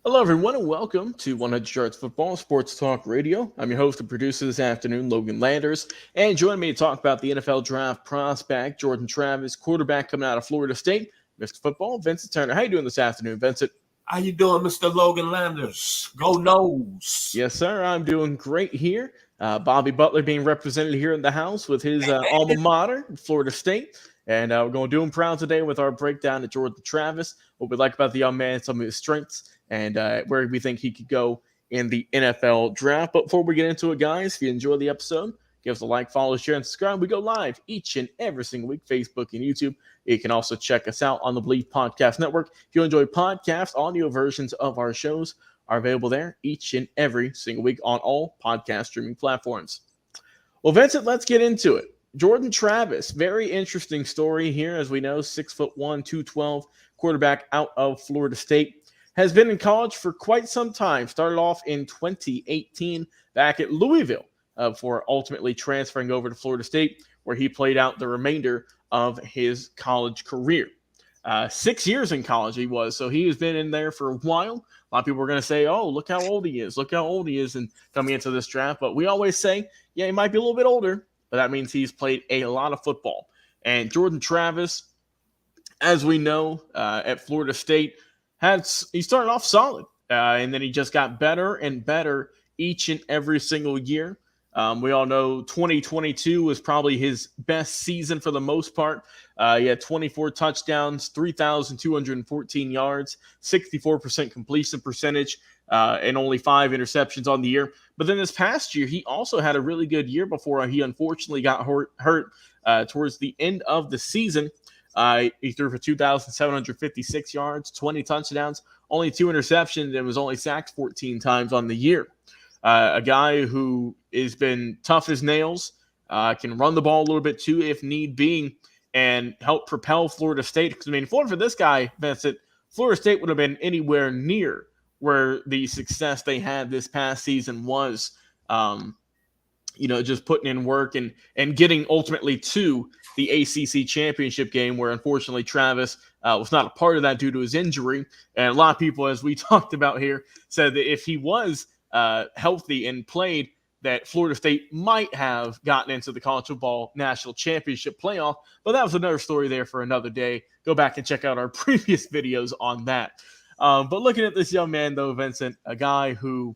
Hello, everyone, and welcome to 100 Yards Football Sports Talk Radio. I'm your host and producer this afternoon, Logan Landers, and joining me to talk about the NFL Draft prospect, Jordan Travis, quarterback coming out of Florida State, Mr. Football, Vincent Turner. How you doing this afternoon, Vincent? How you doing, Mr. Logan Landers? Go Nose. Yes, sir. I'm doing great here. Bobby Butler being represented here in the house with his alma mater, Florida State. And we're going to do him proud today with our breakdown of Jordan Travis, what we like about the young man, some of his strengths, and where we think he could go in the NFL draft. But before we get into it, guys, if you enjoy the episode, give us a like, follow, share, and subscribe. We go live each and every single week, Facebook and YouTube. You can also check us out on the Believe Podcast Network. If you enjoy podcasts, audio versions of our shows are available there each and every single week on all podcast streaming platforms. Well, Vincent, let's get into it. Jordan Travis, very interesting story here. As we know, 6'1", 212, quarterback out of Florida State. Has been in college for quite some time. Started off in 2018 back at Louisville before ultimately transferring over to Florida State, where he played out the remainder of his college career. 6 years in college he was, so he has been in there for a while. A lot of people are going to say, oh, look how old he is. Look how old he is and coming into this draft. But we always say, yeah, he might be a little bit older, but that means he's played a lot of football. And Jordan Travis, as we know, at Florida State, he started off solid, and then he just got better and better each and every single year. We all know 2022 was probably his best season for the most part. He had 24 touchdowns, 3,214 yards, 64% completion percentage, and only 5 interceptions on the year. But then this past year, he also had a really good year before he unfortunately got hurt towards the end of the season. He threw for 2,756 yards, 20 touchdowns, only 2 interceptions, and was only sacked 14 times on the year. A guy who has been tough as nails, can run the ball a little bit too if need be, and help propel Florida State. Because, I mean, for this guy, Vincent, Florida State would have been anywhere near where the success they had this past season was. Just putting in work and getting ultimately to the ACC championship game, where unfortunately Travis was not a part of that due to his injury. And a lot of people, as we talked about here, said that if he was healthy and played, that Florida State might have gotten into the college football national championship playoff. But that was another story there for another day. Go back and check out our previous videos on that. But looking at this young man, though, Vincent, a guy who,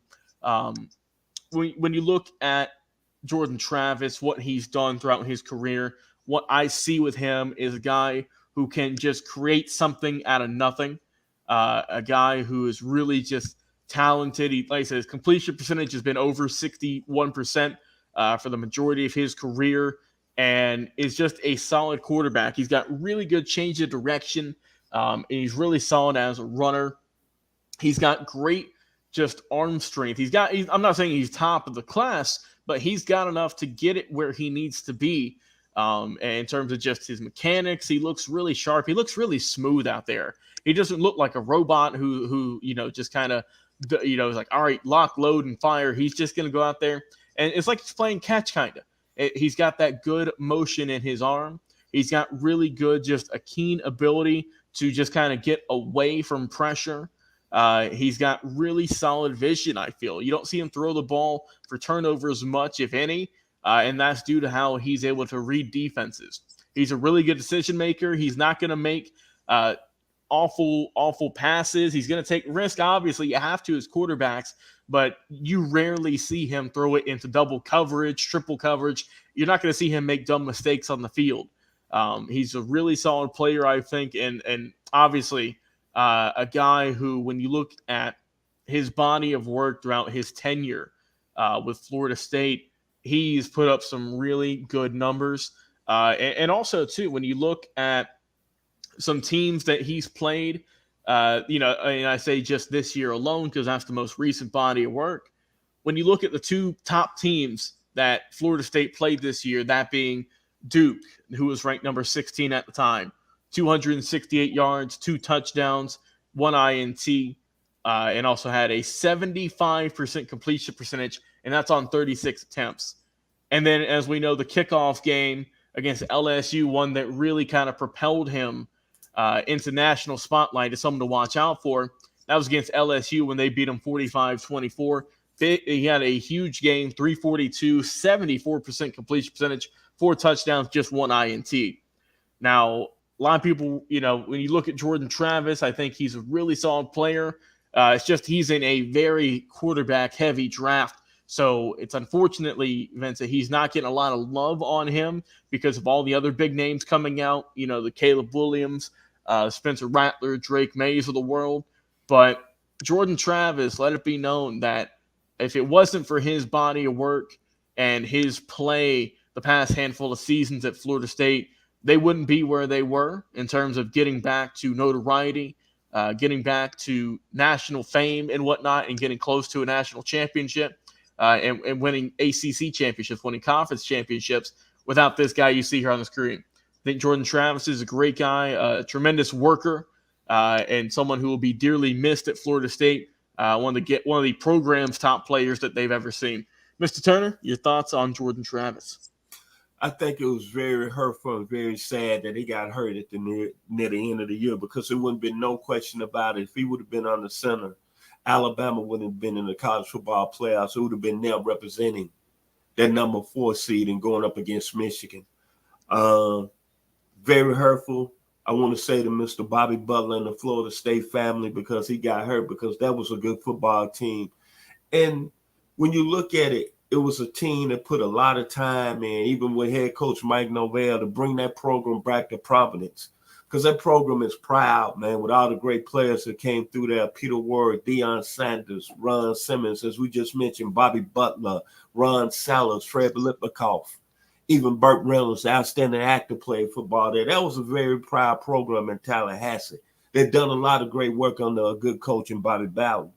when you look at Jordan Travis, what he's done throughout his career, what I see with him is a guy who can just create something out of nothing. A guy who is really just talented. Like I said, his completion percentage has been over 61% for the majority of his career, and is just a solid quarterback. He's got really good change of direction, and he's really solid as a runner. He's got great just arm strength. I'm not saying he's top of the class, but he's got enough to get it where he needs to be. And in terms of just his mechanics, he looks really sharp. He looks really smooth out there. He doesn't look like a robot who just kind of, is like, all right, lock, load, and fire. He's just going to go out there. And it's like he's playing catch, kind of. He's got that good motion in his arm. He's got really good, just a keen ability to just kind of get away from pressure. He's got really solid vision, I feel. You don't see him throw the ball for turnovers much, if any, and that's due to how he's able to read defenses. He's a really good decision maker. He's not going to make awful passes. He's going to take risk. Obviously, you have to as quarterbacks, but you rarely see him throw it into double coverage, triple coverage. You're not going to see him make dumb mistakes on the field. He's a really solid player, I think, and obviously a guy who, when you look at his body of work throughout his tenure with Florida State, he's put up some really good numbers. And also, too, when you look at some teams that he's played, and I say just this year alone because that's the most recent body of work. When you look at the 2 top teams that Florida State played this year, that being Duke, who was ranked number 16 at the time, 268 yards, 2 touchdowns, 1 INT, and also had a 75% completion percentage, and that's on 36 attempts. And then, as we know, the kickoff game against LSU, one that really kind of propelled him into national spotlight, is something to watch out for. That was against LSU when they beat them 45-24. He had a huge game, 342, 74% completion percentage, 4 touchdowns, just 1 INT. Now, a lot of people, when you look at Jordan Travis, I think he's a really solid player. It's just he's in a very quarterback-heavy draft. So it's unfortunately, Vincent, he's not getting a lot of love on him because of all the other big names coming out, the Caleb Williams, Spencer Rattler, Drake Mays of the world. But Jordan Travis, let it be known that if it wasn't for his body of work and his play the past handful of seasons at Florida State, they wouldn't be where they were in terms of getting back to notoriety, getting back to national fame and whatnot, and getting close to a national championship and winning ACC championships, winning conference championships without this guy you see here on the screen. I think Jordan Travis is a great guy, a tremendous worker, and someone who will be dearly missed at Florida State, one of the program's top players that they've ever seen. Mr. Turner, your thoughts on Jordan Travis? I think it was very hurtful and very sad that he got hurt at near the end of the year, because there wouldn't have been no question about it. If he would have been on the center, Alabama wouldn't have been in the college football playoffs. It would have been them representing that number 4 seed and going up against Michigan. Very hurtful. I want to say to Mr. Bobby Butler and the Florida State family, because he got hurt, because that was a good football team. And when you look at it, it was a team that put a lot of time in, even with head coach Mike Norvell, to bring that program back to prominence. Because that program is proud, man, with all the great players that came through there. Peter Ward, Deion Sanders, Ron Simmons, as we just mentioned, Bobby Butler, Ron Sellers, Fred Biletnikoff, even Burt Reynolds, the outstanding actor, played football there. That was a very proud program in Tallahassee. They've done a lot of great work under a good coach in Bobby Bowden.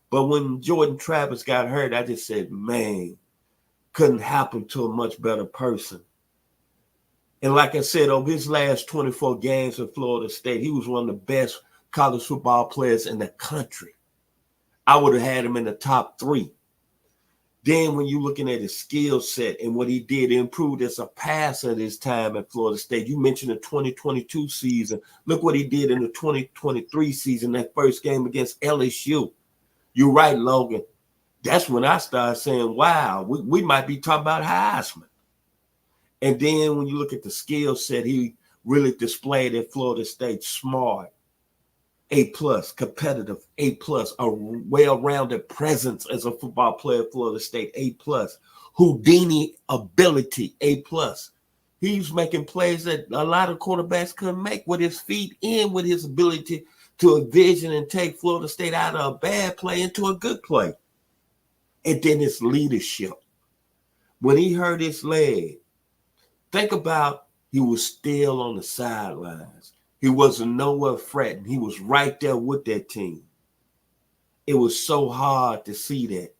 But when Jordan Travis got hurt, I just said, man, couldn't happen to a much better person. And like I said, over his last 24 games at Florida State, he was one of the best college football players in the country. I would have had him in the top 3. Then when you're looking at his skill set and what he did, he improved as a passer at his time at Florida State. You mentioned the 2022 season. Look what he did in the 2023 season, that first game against LSU. You're right, Logan. That's when I started saying, wow, we might be talking about Heisman. And then when you look at the skill set, he really displayed at Florida State: smart, A+, competitive, A+, a well-rounded presence as a football player at Florida State, A+, Houdini ability, A+. He's making plays that a lot of quarterbacks couldn't make with his feet and with his ability to envision and take Florida State out of a bad play into a good play. And then his leadership. When he hurt his leg, think about, he was still on the sidelines. He wasn't nowhere fretting. He was right there with that team. It was so hard to see that.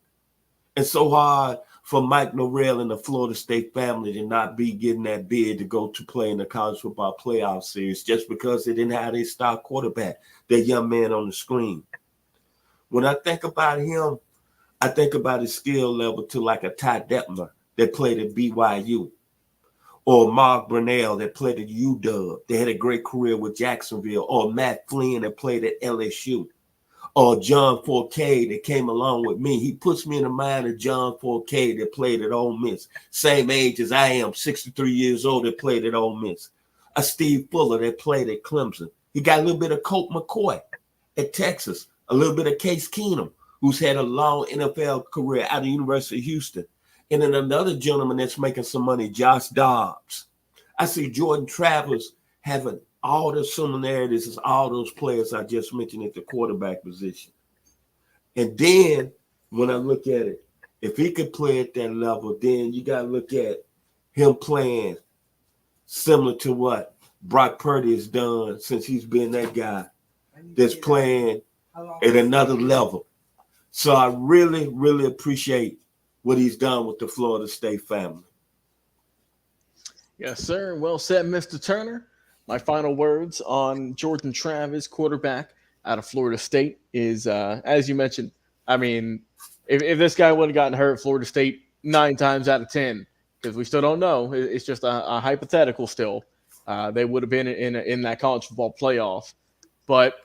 And so hard for Mike Norvell and the Florida State family to not be getting that bid to go to play in the college football playoff series just because they didn't have their star quarterback, that young man on the screen. When I think about him, I think about his skill level to like a Ty Detmer that played at BYU, or Mark Brunell that played at UW. They had a great career with Jacksonville, or Matt Flynn that played at LSU, or John Forcade that came along with me. He puts me in the mind of John Forcade that played at Ole Miss, same age as I am, 63 years old, that played at Ole Miss. A Steve Fuller that played at Clemson. He got a little bit of Colt McCoy at Texas, a little bit of Case Keenum, who's had a long NFL career out of the University of Houston. And then another gentleman that's making some money, Josh Dobbs. I see Jordan Travis having all the similarities as all those players I just mentioned at the quarterback position. And then when I look at it, if he could play at that level, then you got to look at him playing similar to what Brock Purdy has done since he's been that guy that's playing at another level. So I really, really appreciate what he's done with the Florida State family. Yes, sir. Well said, Mr. Turner. My final words on Jordan Travis, quarterback out of Florida State, is, as you mentioned, I mean, if this guy wouldn't have gotten hurt, Florida State 9 times out of 10, because we still don't know, it's just a hypothetical still, they would have been in that college football playoff. But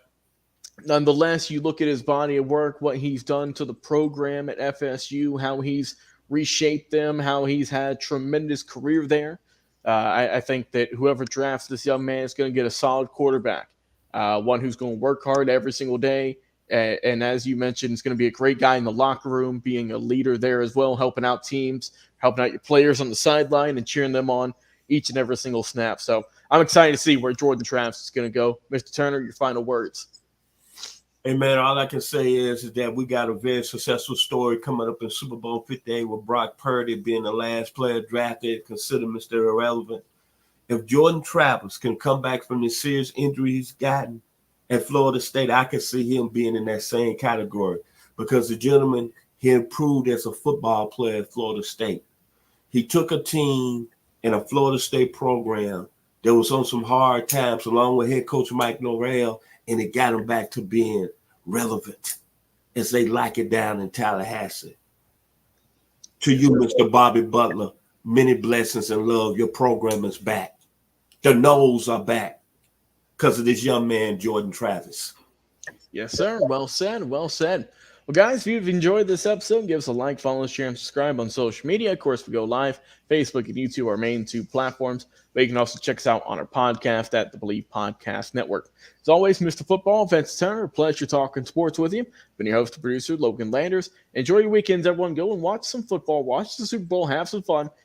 Nonetheless, you look at his body of work, what he's done to the program at FSU, how he's reshaped them, how he's had a tremendous career there. I think that whoever drafts this young man is going to get a solid quarterback, one who's going to work hard every single day. And as you mentioned, it's going to be a great guy in the locker room, being a leader there as well, helping out teams, helping out your players on the sideline, and cheering them on each and every single snap. So I'm excited to see where Jordan Travis is going to go. Mr. Turner, your final words. Hey, man, all I can say is that we got a very successful story coming up in Super Bowl 58 with Brock Purdy being the last player drafted, considered Mr. Irrelevant. If Jordan Travis can come back from the serious injury he's gotten at Florida State, I can see him being in that same category because the gentleman, he improved as a football player at Florida State. He took a team in a Florida State program that was on some hard times along with head coach Mike Norvell, and it got him back to being relevant as they like it down in Tallahassee. To you, Mr. Bobby Butler, many blessings and love. Your program is back. The Knowles are back because of this young man, Jordan Travis. Yes, sir. Well said. Well said. Well, guys, if you've enjoyed this episode, give us a like, follow, share, and subscribe on social media. Of course, we go live, Facebook and YouTube, our main two platforms. But you can also check us out on our podcast at the Believe Podcast Network. As always, Mr. Football, Vincent Turner, pleasure talking sports with you. Been your host and producer, Logan Landers. Enjoy your weekends, everyone. Go and watch some football, watch the Super Bowl, have some fun,